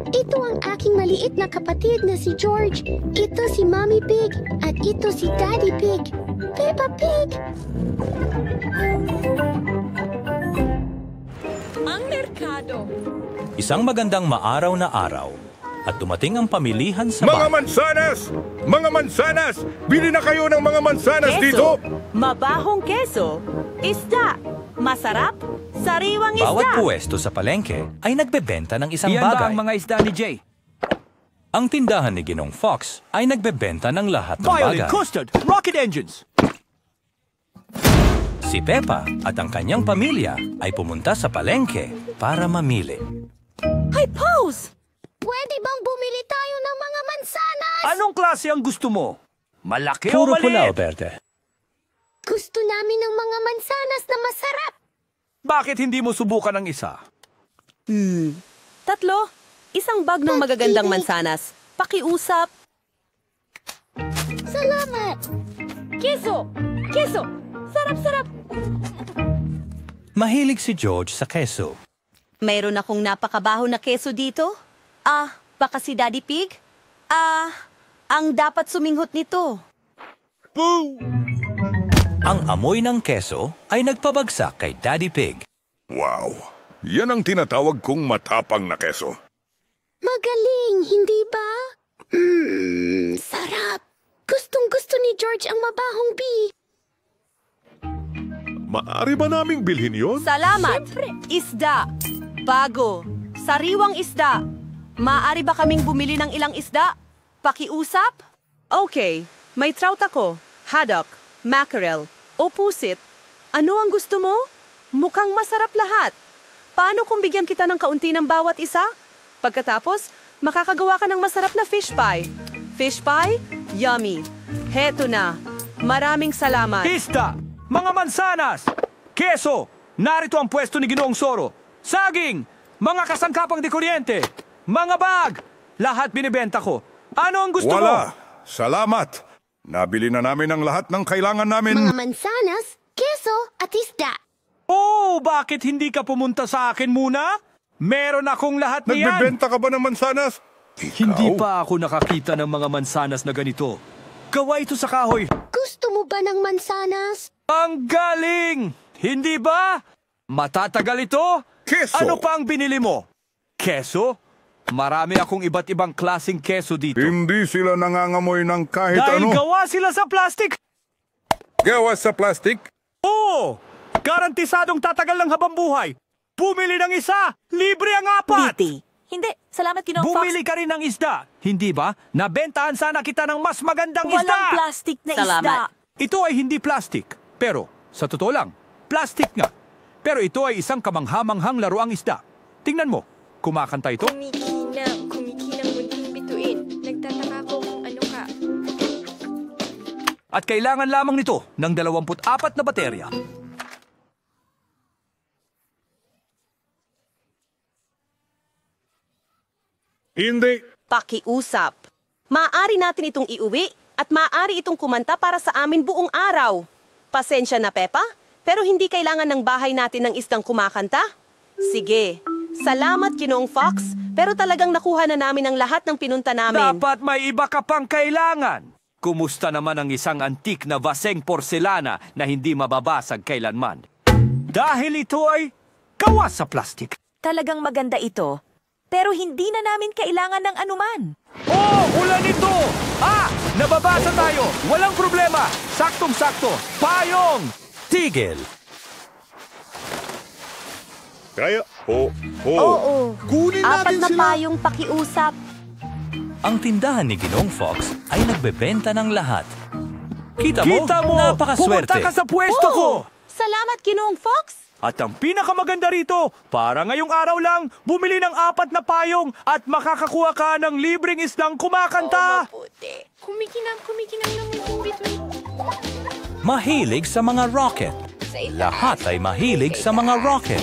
Ito ang aking maliit na kapatid na si George. Ito si Mommy Pig. At ito si Daddy Pig. Peppa Pig! Ang merkado. Isang magandang maaraw na araw at dumating ang pamilihan sa Mga bahay. mansanas! Mga mansanas! Bili na kayo ng mga mansanas dito! Mabahong keso, isda, masarap, sariwang isda. Bawat puwesto sa palengke ay nagbebenta ng isang Iyan ba bagay. ang mga isda ni Jay? Ang tindahan ni Ginong Fox ay nagbebenta ng lahat ng Violin, bagay. custard, rocket engines. Si Peppa at ang kanyang pamilya ay pumunta sa palengke para mamili. Hey, Pose! Pwede bang bumili tayo ng mga mansanas? Anong klase ang gusto mo? Malaki Puro o pula o maliit? berde? Gusto namin ng mga mansanas na masarap. Bakit hindi mo subukan ng isa? Tatlo, isang bag ng magagandang mansanas. Pakiusap. Salamat! Keso! Keso! Sarap-sarap! Mahilig si George sa keso. Mayroon akong napakabaho na keso dito. Baka si Daddy Pig? Ang dapat suminghot nito. Ang amoy ng keso ay nagpabagsak kay Daddy Pig. Wow! Yan ang tinatawag kong matapang na keso. Magaling, hindi ba? Sarap! Gustong-gusto ni George ang mabahong bee. Maari ba naming bilhin yon? Salamat! Isda! Bago! Sariwang isda! Maaari ba kaming bumili ng ilang isda? Pakiusap? Okay, may trout ako, haddock, mackerel, o pusit. Ano ang gusto mo? Mukhang masarap lahat. Paano kung bigyan kita ng kaunti ng bawat isa? Pagkatapos, makakagawa ka ng masarap na fish pie. Fish pie? Yummy! Heto na. Maraming salamat. Isda, mga mansanas, keso, narito ang pwesto ni Ginoong Soro. Saging, mga kasangkapang di kuryente, mga bag, lahat binibenta ko. Ano ang gusto mo? Wala! Salamat! Nabili na namin ang lahat ng kailangan namin. Mga mansanas, keso at isda. Oh, bakit hindi ka pumunta sa akin muna? Meron akong lahat niyan. Nagbebenta ka ba ng mansanas? Ikaw? Hindi pa ako nakakita ng mga mansanas na ganito. Gawa ito sa kahoy. Gusto mo ba ng mansanas? Ang galing! Hindi ba? Matatagal ito? Keso! Ano pa ang binili mo? Keso? Marami akong iba't ibang klaseng keso dito. Hindi sila nangangamoy ng kahit Dahil ano. gawa sila sa plastic. Gawa sa plastic? Oo! Garantisadong tatagal ng habang buhay. Bumili ng isa, libre ang apat! Hindi, salamat Ginoong Bumili ka rin ng isda. Hindi ba? Nabentahan sana kita ng mas magandang isda. Walang plastic na isda. Ito ay hindi plastic. Pero, sa totoo lang, plastic nga. Pero ito ay isang kamanghamanghang laruang isda. Tingnan mo, kumakanta ito. Kumikinang munting bituin. Nagtataka ko kung ano ka. At kailangan lamang nito ng 24 na baterya. Hindi. Pakiusap. Maaari natin itong iuwi at maaari itong kumanta para sa amin buong araw. Pasensya na, Peppa, pero hindi kailangan ng bahay natin ng isdang kumakanta. Sige. Salamat, Ginoong Fox, pero talagang nakuha na namin ang lahat ng pinunta namin. Dapat may iba ka pang kailangan. Kumusta naman ang isang antik na vaseng porselana na hindi mababasag kailanman? Dahil ito ay gawa sa plastik. Talagang maganda ito. Pero hindi na namin kailangan ng anuman. Oh, ulan ito! Nababasa tayo! Walang problema! Saktong-sakto! Payong! Tigil! Kaya, Oo. Kunin Apat natin na sila. payong pakiusap. Ang tindahan ni Ginong Fox ay nagbebenta ng lahat. Kita mo? Kita mo! Napakaswerte. Pumunta ka sa pwesto ko! Salamat, Ginoong Fox. At ang pinakamaganda rito, para ngayong araw lang, bumili ng 4 na payong at makakakuha ka ng libreng isdang kumakanta. Mabuti. Kumikinang na munting bituin. Mahilig sa mga rocket. Lahat ay mahilig sa mga rocket.